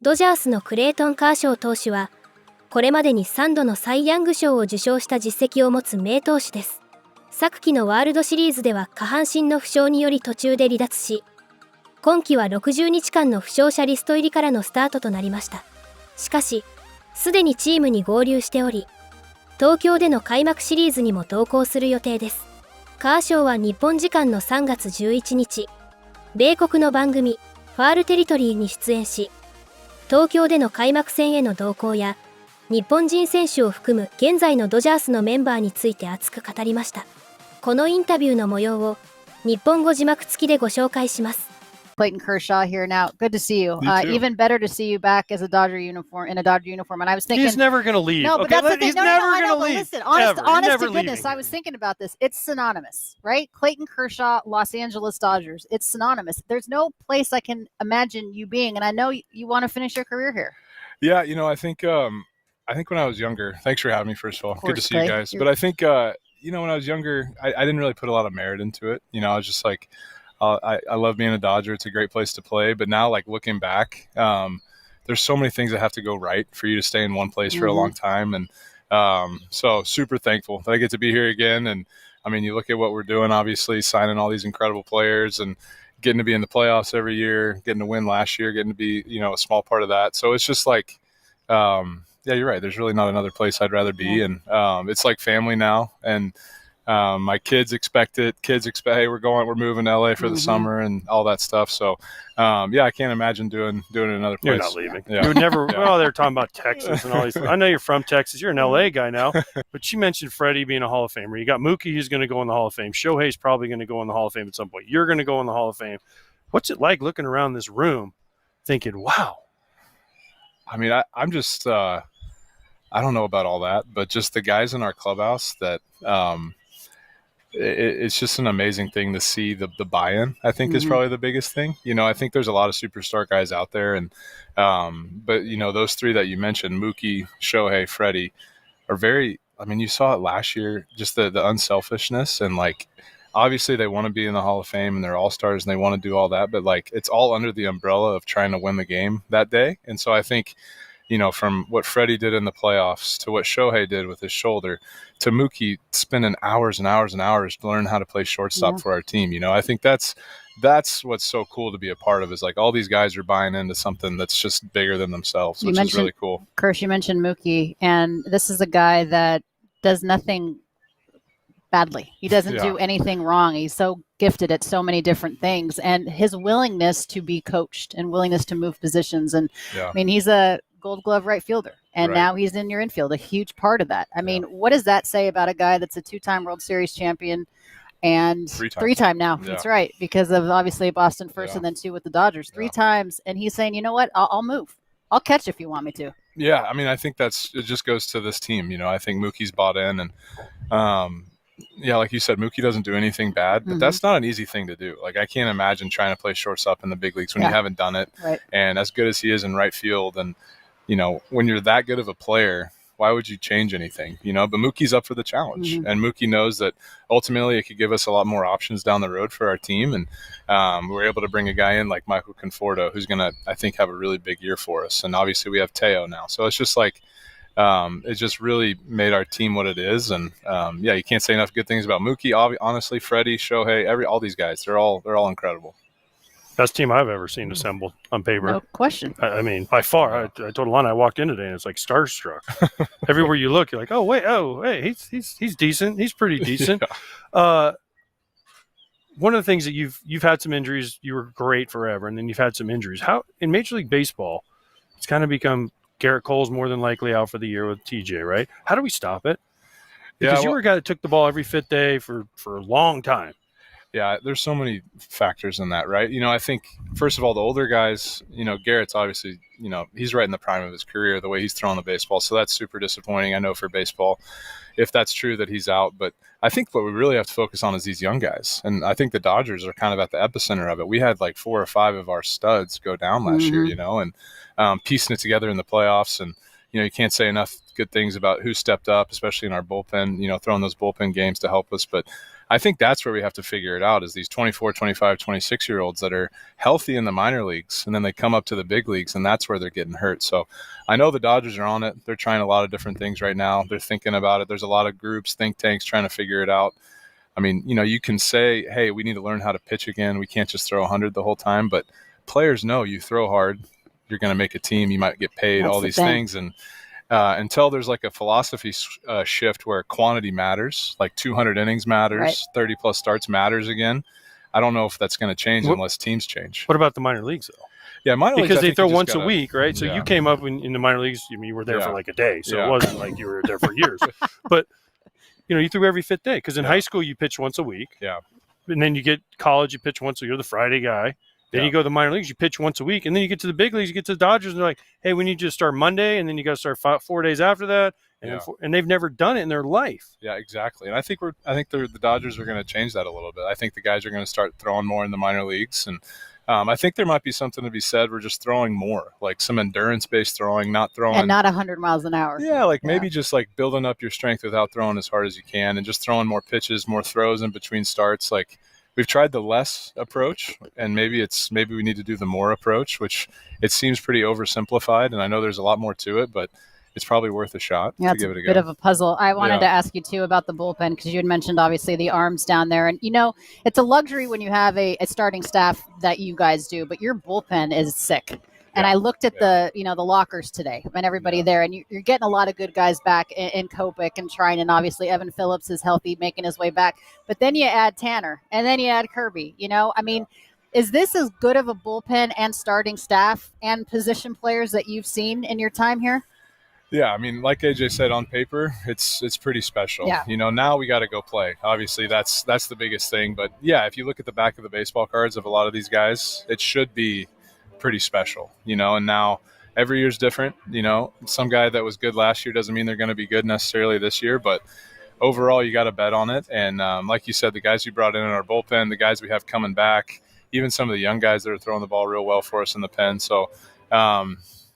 ドジャースのクレイトン・カーショウ投手は、これまでに3度のサイ・ヤング賞を受賞した実績を持つ名投手です。昨季のワールドシリーズでは下半身の負傷により途中で離脱し、今季は60日間の負傷者リスト入りからのスタートとなりました。しかし、すでにチームに合流しており、東京での開幕シリーズにも同行する予定です。カーショーは日本時間の3月11日、米国の番組、ファールテリトリーに出演し、東京での開幕戦への同行や、日本人選手を含む現在のドジャースのメンバーについて熱く語りました。このインタビューの模様を、日本語字幕付きでご紹介します。Clayton Kershaw here now. Good to see you. Even better to see you back as a Dodger uniform in a Dodger uniform. And I was thinking he's never going to leave. No, but okay, that's the thing. He's No, never I know, going to leave. Listen, honest to goodness, leaving. I was thinking about this. It's synonymous, right? Clayton Kershaw, Los Angeles Dodgers. It's synonymous. There's no place I can imagine you being, and I know you want to finish your career here. Yeah, I think when I was younger. Thanks for having me. First of all, good to see you guys. But I think when I was younger, I didn't really put a lot of merit into it. I was just like. I love being a Dodger. It's a great place to play. But now, like looking back, there's so many things that have to go right for you to stay in one place for a long time. And so super thankful that I get to be here again. And I mean, you look at what we're doing, obviously signing all these incredible players and getting to be in the playoffs every year, getting to win last year, getting to be, a small part of that. So it's just like, yeah, you're right. There's really not another place I'd rather be. And it's like family now. And my kids expect it. Kids expect, hey, we're moving to LA for the summer and all that stuff. So, yeah, I can't imagine doing it another place. You're not leaving. Yeah. You would never. Well, they're talking about Texas and all these. I know you're from Texas. You're an LA guy now, but you mentioned Freddie being a Hall of Famer. You got Mookie, who's going to go in the Hall of Fame. Shohei's probably going to go in the Hall of Fame at some point. You're going to go in the Hall of Fame. What's it like looking around this room, thinking, "Wow"? I mean, I'm just. I don't know about all that, but just the guys in our clubhouse that. It's just an amazing thing to see the buy-in, I think, is probably the biggest thing. I think there's a lot of superstar guys out there. And but, those three that you mentioned, Mookie, Shohei, Freddie, are very – I mean, you saw it last year, just the unselfishness. And, like, obviously they want to be in the Hall of Fame and they're all-stars and they want to do all that. But, like, it's all under the umbrella of trying to win the game that day. And so I think – from what Freddie did in the playoffs to what Shohei did with his shoulder to Mookie spending hours and hours and hours to learn how to play shortstop for our team. I think that's what's so cool to be a part of is like all these guys are buying into something that's just bigger than themselves, which is really cool. Kirsch, you mentioned Mookie, and this is a guy that does nothing badly. He doesn't do anything wrong. He's so gifted at so many different things, and his willingness to be coached and willingness to move positions. And I mean, he's a Gold Glove right fielder, and now he's in your infield, a huge part of that. I mean, what does that say about a guy that's a two-time World Series champion and three-time now? That's right, because of obviously Boston first and then two with the Dodgers, three times, and he's saying, you know what, I'll move. I'll catch if you want me to. Yeah, I mean, I think it just goes to this team. I think Mookie's bought in, and yeah, like you said, Mookie doesn't do anything bad, but that's not an easy thing to do. Like, I can't imagine trying to play shortstop in the big leagues when you haven't done it. Right. And as good as he is in right field, and when you're that good of a player, why would you change anything? But Mookie's up for the challenge, and Mookie knows that ultimately it could give us a lot more options down the road for our team. And we're able to bring a guy in like Michael Conforto, who's going to, I think, have a really big year for us. And obviously we have Teo now. So it's just like, it just really made our team what it is. And yeah, you can't say enough good things about Mookie. Honestly, Freddie, Shohei, all these guys, they're all incredible. Best team I've ever seen assembled on paper. No question. I mean, by far. I told Alana I walked in today and it's like starstruck. Everywhere you look, you're like, hey, he's decent. He's pretty decent. One of the things that you've had some injuries. You were great forever, and then you've had some injuries. How in Major League Baseball, it's kind of become Garrett Cole's more than likely out for the year with TJ, right? How do we stop it? Because you were a guy that took the ball every fifth day for a long time. Yeah, there's so many factors in that, right? I think, first of all, the older guys, Garrett's obviously, he's right in the prime of his career, the way he's throwing the baseball. So that's super disappointing, I know, for baseball, if that's true that he's out. But I think what we really have to focus on is these young guys. And I think the Dodgers are kind of at the epicenter of it. We had like 4 or 5 of our studs go down last year, and piecing it together in the playoffs. And, you can't say enough good things about who stepped up, especially in our bullpen, throwing those bullpen games to help us. But I think that's where we have to figure it out, is these 24, 25, 26-year-olds that are healthy in the minor leagues, and then they come up to the big leagues, and that's where they're getting hurt. So I know the Dodgers are on it. They're trying a lot of different things right now. They're thinking about it. There's a lot of groups, think tanks trying to figure it out. I mean, you can say, hey, we need to learn how to pitch again. We can't just throw 100 the whole time. But players know you throw hard, you're going to make a team. You might get paid, all these things. And until there's like a philosophy shift where quantity matters, like 200 innings matters, 30 plus starts matters again. I don't know if that's going to change unless teams change. What about the minor leagues though? Yeah, minor leagues, because they throw once a week, right? So yeah. you came up in the minor leagues. I mean, you were there for like a day, so it wasn't like you were there for years. But you threw every fifth day, because in high school you pitch once a week. Yeah, and then you get college, you pitch once. So you're the Friday guy. Then you go to the minor leagues, you pitch once a week, and then you get to the big leagues, you get to the Dodgers, and they're like, "Hey, we need you to start Monday," and then you got to start 4 days after that, and they've never done it in their life. Yeah, exactly. And I think the Dodgers are going to change that a little bit. I think the guys are going to start throwing more in the minor leagues, and I think there might be something to be said. We're just throwing more, like some endurance-based throwing, not throwing, and not 100 miles an hour. Yeah, maybe just like building up your strength without throwing as hard as you can, and just throwing more pitches, more throws in between starts, like. We've tried the less approach, and maybe we need to do the more approach, which it seems pretty oversimplified. And I know there's a lot more to it, but it's probably worth a shot to give it a go. Bit of a puzzle. I wanted to ask you too about the bullpen, because you had mentioned obviously the arms down there, and it's a luxury when you have a starting staff that you guys do, but your bullpen is sick. And I looked at the lockers today and everybody there, and you're getting a lot of good guys back in Kopech and Trine, and obviously Evan Phillips is healthy, making his way back. But then you add Tanner, and then you add Kirby. I mean, is this as good of a bullpen and starting staff and position players that you've seen in your time here? Yeah, I mean, like AJ said, on paper, it's pretty special. Yeah. Now we got to go play. Obviously, that's the biggest thing. But yeah, if you look at the back of the baseball cards of a lot of these guys, it should be pretty special, and now every year's different. Some guy that was good last year doesn't mean they're going to be good necessarily this year, but overall you got to bet on it. And like you said, the guys you brought in our bullpen, the guys we have coming back, even some of the young guys that are throwing the ball real well for us in the pen. So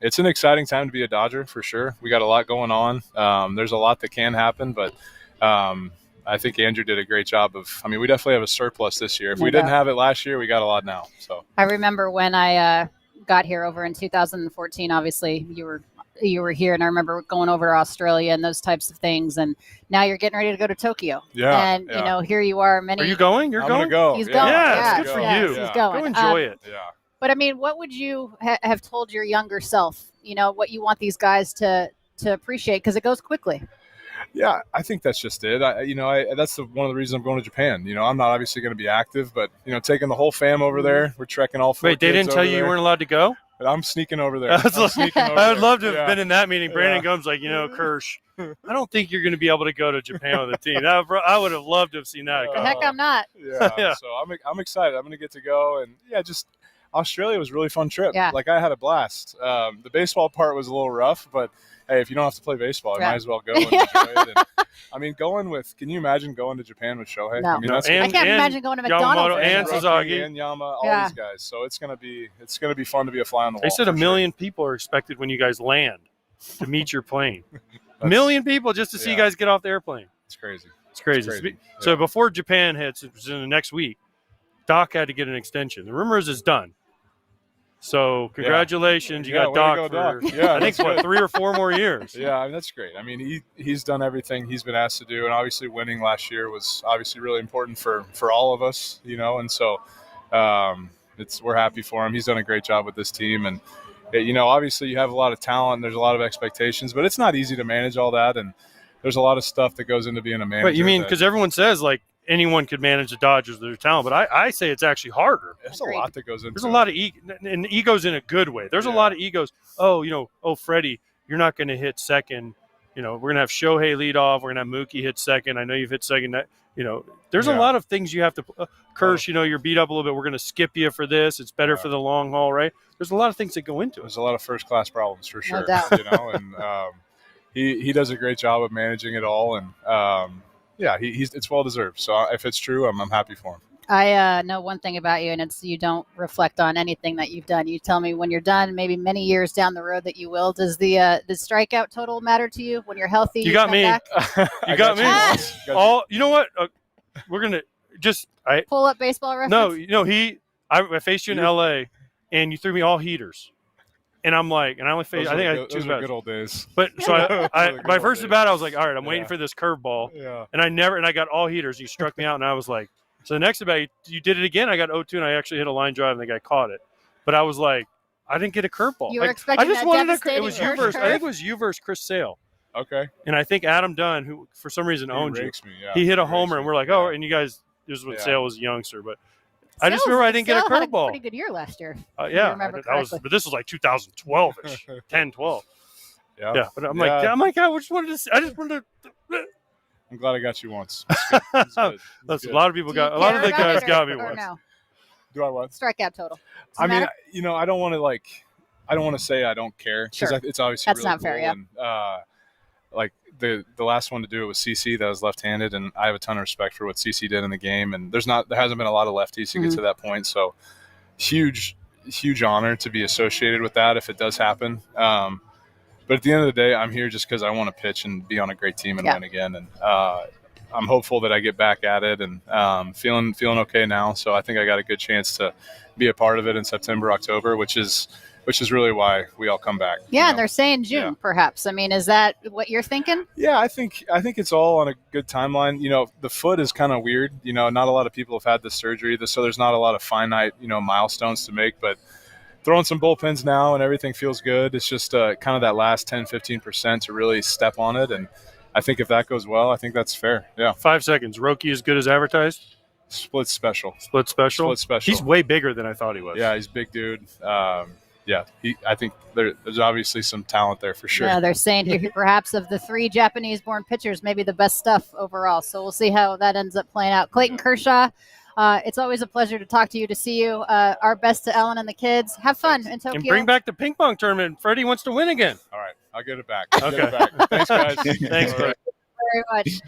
it's an exciting time to be a Dodger for sure. We got a lot going on. There's a lot that can happen, but I think Andrew did a great job we definitely have a surplus this year. If we didn't have it last year, we got a lot now. So I remember when I got here over in 2014, obviously you were here, and I remember going over to Australia and those types of things, and now you're getting ready to go to Tokyo. Yeah. And here you are. Are you going? I'm going to go. He's going. Yeah, it's good for you. He's going. Go enjoy it. Yeah. But I mean, what would you have told your younger self? What you want these guys to appreciate, because it goes quickly. Yeah, I think that's just it. That's one of the reasons I'm going to Japan. I'm not obviously going to be active, but taking the whole fam over there. We're trekking all 4 Wait, they didn't tell you weren't allowed to go? I'm sneaking over there. I would love to have been in that meeting. Brandon Gumb's like, Kirsch, I don't think you're going to be able to go to Japan with the team. I would have loved to have seen that. The heck, I'm not. Yeah. So I'm excited. I'm going to get to go, and just Australia was a really fun trip. Yeah. Like, I had a blast. The baseball part was a little rough, but hey, if you don't have to play baseball, you might as well go and enjoy it. And, can you imagine going to Japan with Shohei? No. I can't imagine going to McDonald's. Yamamoto and Sasaki and Yama, all these guys. So it's gonna be fun to be a fly on the wall. They said 1 million people are expected when you guys land to meet your plane. 1 million people just to see you guys get off the airplane. It's crazy. It's crazy. So before Japan hits, it was in the next week, Doc had to get an extension. The rumor is it's done. So congratulations, you got Doc for I think 3 or 4 more years. Yeah, that's great. He's done everything he's been asked to do, and obviously winning last year was obviously really important for all of us, and so we're happy for him. He's done a great job with this team, and obviously you have a lot of talent and there's a lot of expectations, but it's not easy to manage all that, and there's a lot of stuff that goes into being a manager. But you mean because everyone says like anyone could manage the Dodgers with their talent, but I say it's actually harder. There's a lot that goes into it. There's a lot of and egos in a good way. There's a lot of egos. Oh, Freddie, you're not going to hit second. We're going to have Shohei lead off. We're going to have Mookie hit second. I know you've hit second. There's a lot of things you have to Kirsch, you're beat up a little bit. We're going to skip you for this. It's better for the long haul, right? There's a lot of things that go into it. There's a lot of first-class problems for sure. No doubt. And he does a great job of managing it all, and it's well deserved. So if it's true, I'm happy for him. I know one thing about you, and it's you don't reflect on anything that you've done. You tell me when you're done, maybe many years down the road that you will. Does the strikeout total matter to you when you're healthy? You got come me. back? You got me. All you know what? We're gonna just Pull up baseball reference. no. You know I faced you in L.A. and you threw me all heaters, and I'm like, and I only faced. I think I had two those are bats. good old days. But so I Those are my good first old at bat, I days. was like, all right, I'm waiting Yeah. for this curveball, Yeah. and I got all heaters. You struck me out, and I was like, so the next at bat, you did it again. I got 0-2, and I actually hit a line drive, and the guy caught it. But I was like, I didn't get a curveball. You were Like, expecting I just that wanted devastating it was you versus. I think it was you versus Chris Sale, Okay. and I think Adam Dunn, who for some reason He owned you, rakes me, yeah. he hit a He homer, rakes and me, we're like, yeah. oh, and you guys. This was when Yeah. Sale was a youngster, but I just remember I didn't get a Sale had curveball. Pretty good year last year. Yeah, remember that was, correctly. but this was like 2012ish, 10, 12. Yeah. Yeah, but I'm Yeah. like, I just wanted to. I just wanted to. I'm glad I got you once. It's good. It's good. It's That's good. a lot of people Do you got. A lot of care the about guys it got me or once. no? Do I what? Strikeout total. Does it I mean, matter? I don't want to I don't want to say I don't care because Sure. it's obviously That's really not fair, cool. yeah. And like the last one to do it was CC that was left-handed, and I have a ton of respect for what CC did in the game. And there hasn't been a lot of lefties to get to that point, so huge honor to be associated with that if it does happen. But at the end of the day, I'm here just because I want to pitch and be on a great team and win again. And I'm hopeful that I get back at it and feeling okay now. So I think I got a good chance to be a part of it in September, October, which is really why we all come back. Yeah, you and know? they're saying June, Yeah. perhaps. I mean, is that what you're thinking? Yeah, I think it's all on a good timeline. You know, the foot is kind of weird. You know, not a lot of people have had this surgery, so there's not a lot of finite, milestones to make. But throwing some bullpens now and everything feels good. It's just kind of that last 10-15% to really step on it. And I think if that goes well, I think that's fair. Yeah. 5 seconds. Roki as good as advertised. Split special. Split special. Split special. He's way bigger than I thought he was. Yeah, he's a big dude. Yeah, I think there's obviously some talent there for sure. Yeah, they're saying here perhaps of the 3 Japanese-born pitchers, maybe the best stuff overall. So we'll see how that ends up playing out. Clayton Kershaw, it's always a pleasure to talk to you, to see you. Our best to Ellen and the kids. Have fun in Tokyo. And bring back the ping pong tournament. Freddie wants to win again. All right, I'll get it back. Okay. Thanks, guys. Thanks, Greg. Very much.